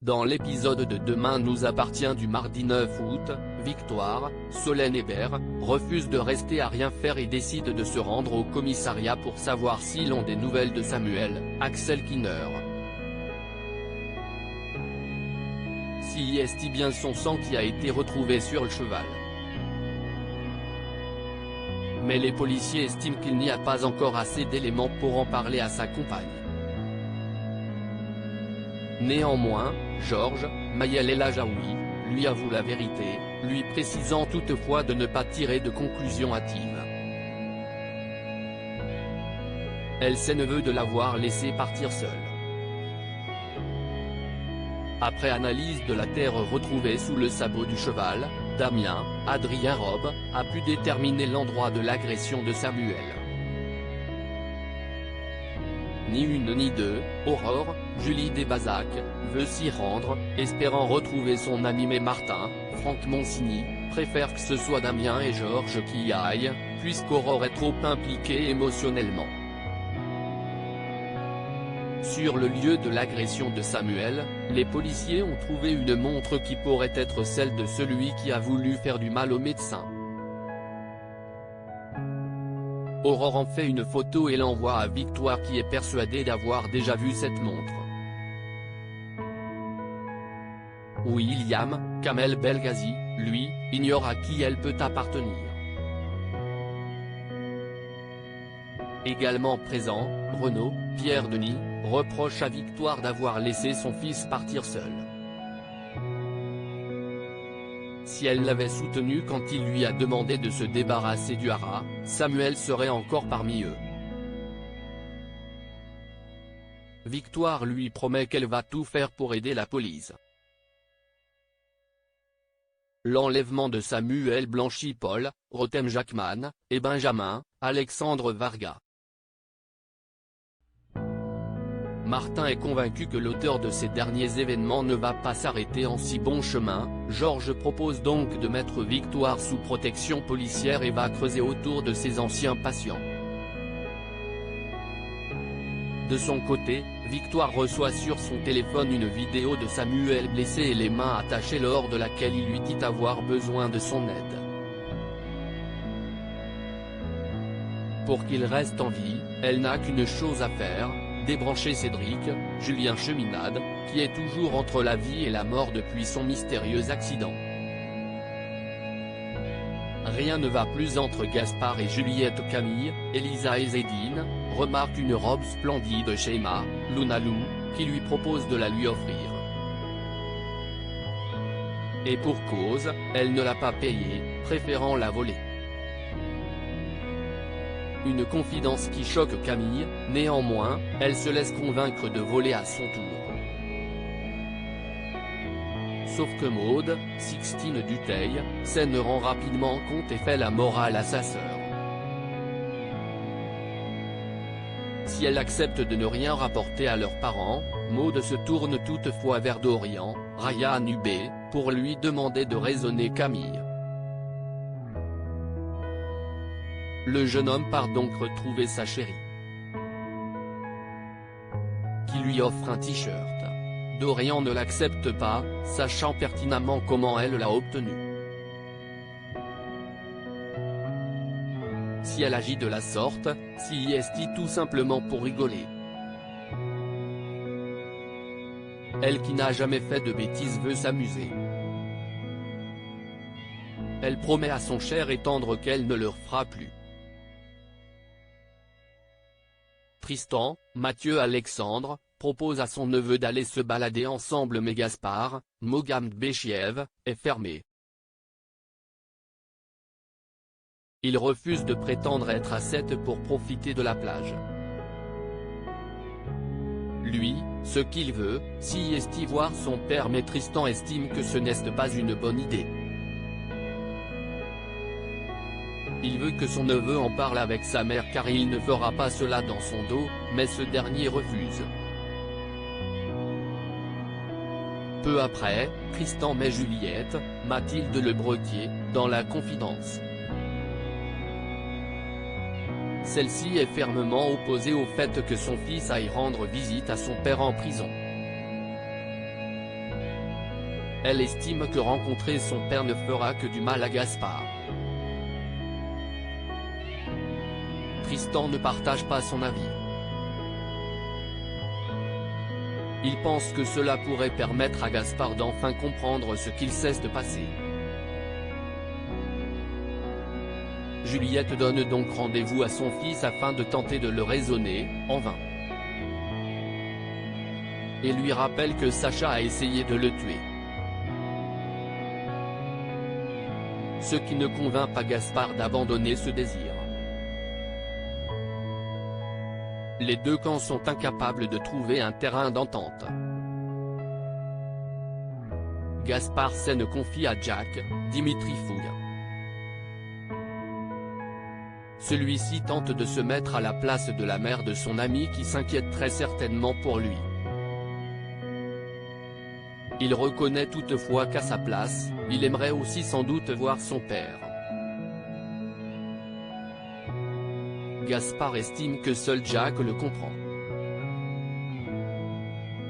Dans l'épisode de Demain nous appartient du mardi 9 août, Victoire, Solène Hébert, refuse de rester à rien faire et décide de se rendre au commissariat pour savoir s'ils ont des nouvelles de Samuel, Axel Kinner. Si est-il bien son sang qui a été retrouvé sur le cheval. Mais les policiers estiment qu'il n'y a pas encore assez d'éléments pour en parler à sa compagne. Néanmoins, Georges, Maëlle El Ajaoui, lui avoue la vérité, lui précisant toutefois de ne pas tirer de conclusions hâtives. Elle ne veut de l'avoir laissé partir seule. Après analyse de la terre retrouvée sous le sabot du cheval, Damien, Adrien Robe, a pu déterminer l'endroit de l'agression de Samuel. Ni une ni deux, Aurore, Julie Desbazac, veut s'y rendre, espérant retrouver son ami, mais Martin, Franck Monsigny, préfère que ce soit Damien et Georges qui y aillent, puisqu'Aurore est trop impliquée émotionnellement. Sur le lieu de l'agression de Samuel, les policiers ont trouvé une montre qui pourrait être celle de celui qui a voulu faire du mal au médecin. Aurore en fait une photo et l'envoie à Victoire qui est persuadée d'avoir déjà vu cette montre. William, Kamel Belghazi, lui, ignore à qui elle peut appartenir. Également présent, Renaud, Pierre Denis, reproche à Victoire d'avoir laissé son fils partir seul. Si elle l'avait soutenu quand il lui a demandé de se débarrasser du haras, Samuel serait encore parmi eux. Victoire lui promet qu'elle va tout faire pour aider la police. L'enlèvement de Samuel blanchit Paul, Rotem Jackman, et Benjamin, Alexandre Varga. Martin est convaincu que l'auteur de ces derniers événements ne va pas s'arrêter en si bon chemin. Georges propose donc de mettre Victoire sous protection policière et va creuser autour de ses anciens patients. De son côté, Victoire reçoit sur son téléphone une vidéo de Samuel blessé et les mains attachées lors de laquelle il lui dit avoir besoin de son aide. Pour qu'il reste en vie, elle n'a qu'une chose à faire, débrancher Cédric, Julien Cheminade, qui est toujours entre la vie et la mort depuis son mystérieux accident. Rien ne va plus entre Gaspard et Juliette. Camille, Elisa et Zédine, remarque une robe splendide chez Emma, Lunalou, qui lui propose de la lui offrir. Et pour cause, elle ne l'a pas payée, préférant la voler. Une confidence qui choque Camille, néanmoins, elle se laisse convaincre de voler à son tour. Sauf que Maude, Sixtine Dutheil, s'en rend rapidement compte et fait la morale à sa sœur. Si elle accepte de ne rien rapporter à leurs parents, Maude se tourne toutefois vers Dorian, Ryan Hubé, pour lui demander de raisonner Camille. Le jeune homme part donc retrouver sa chérie, qui lui offre un t-shirt. Dorian ne l'accepte pas, sachant pertinemment comment elle l'a obtenu. Si elle agit de la sorte, si est-il tout simplement pour rigoler. Elle qui n'a jamais fait de bêtises veut s'amuser. Elle promet à son cher et tendre qu'elle ne le fera plus. Tristan, Mathieu Alexandre, propose à son neveu d'aller se balader ensemble, mais Gaspard, Mohamed Béchiev, est fermé. Il refuse de prétendre être à 7 pour profiter de la plage. Lui, ce qu'il veut, si est voir son père, mais Tristan estime que ce n'est pas une bonne idée. Il veut que son neveu en parle avec sa mère car il ne fera pas cela dans son dos, mais ce dernier refuse. Peu après, Tristan met Juliette, Mathilde Lebretier, dans la confidence. Celle-ci est fermement opposée au fait que son fils aille rendre visite à son père en prison. Elle estime que rencontrer son père ne fera que du mal à Gaspard. Tristan ne partage pas son avis. Il pense que cela pourrait permettre à Gaspard d'enfin comprendre ce qu'il cesse de passer. Juliette donne donc rendez-vous à son fils afin de tenter de le raisonner, en vain. Et lui rappelle que Sacha a essayé de le tuer. Ce qui ne convainc pas Gaspard d'abandonner ce désir. Les deux camps sont incapables de trouver un terrain d'entente. Gaspard s'en confie à Jack, Dimitri fouille. Celui-ci tente de se mettre à la place de la mère de son ami qui s'inquiète très certainement pour lui. Il reconnaît toutefois qu'à sa place, il aimerait aussi sans doute voir son père. Gaspard estime que seul Jack le comprend.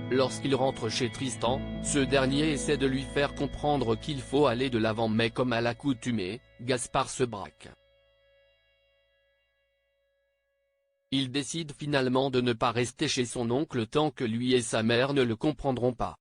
Lorsqu'il rentre chez Tristan, ce dernier essaie de lui faire comprendre qu'il faut aller de l'avant mais comme à l'accoutumée, Gaspard se braque. Il décide finalement de ne pas rester chez son oncle tant que lui et sa mère ne le comprendront pas.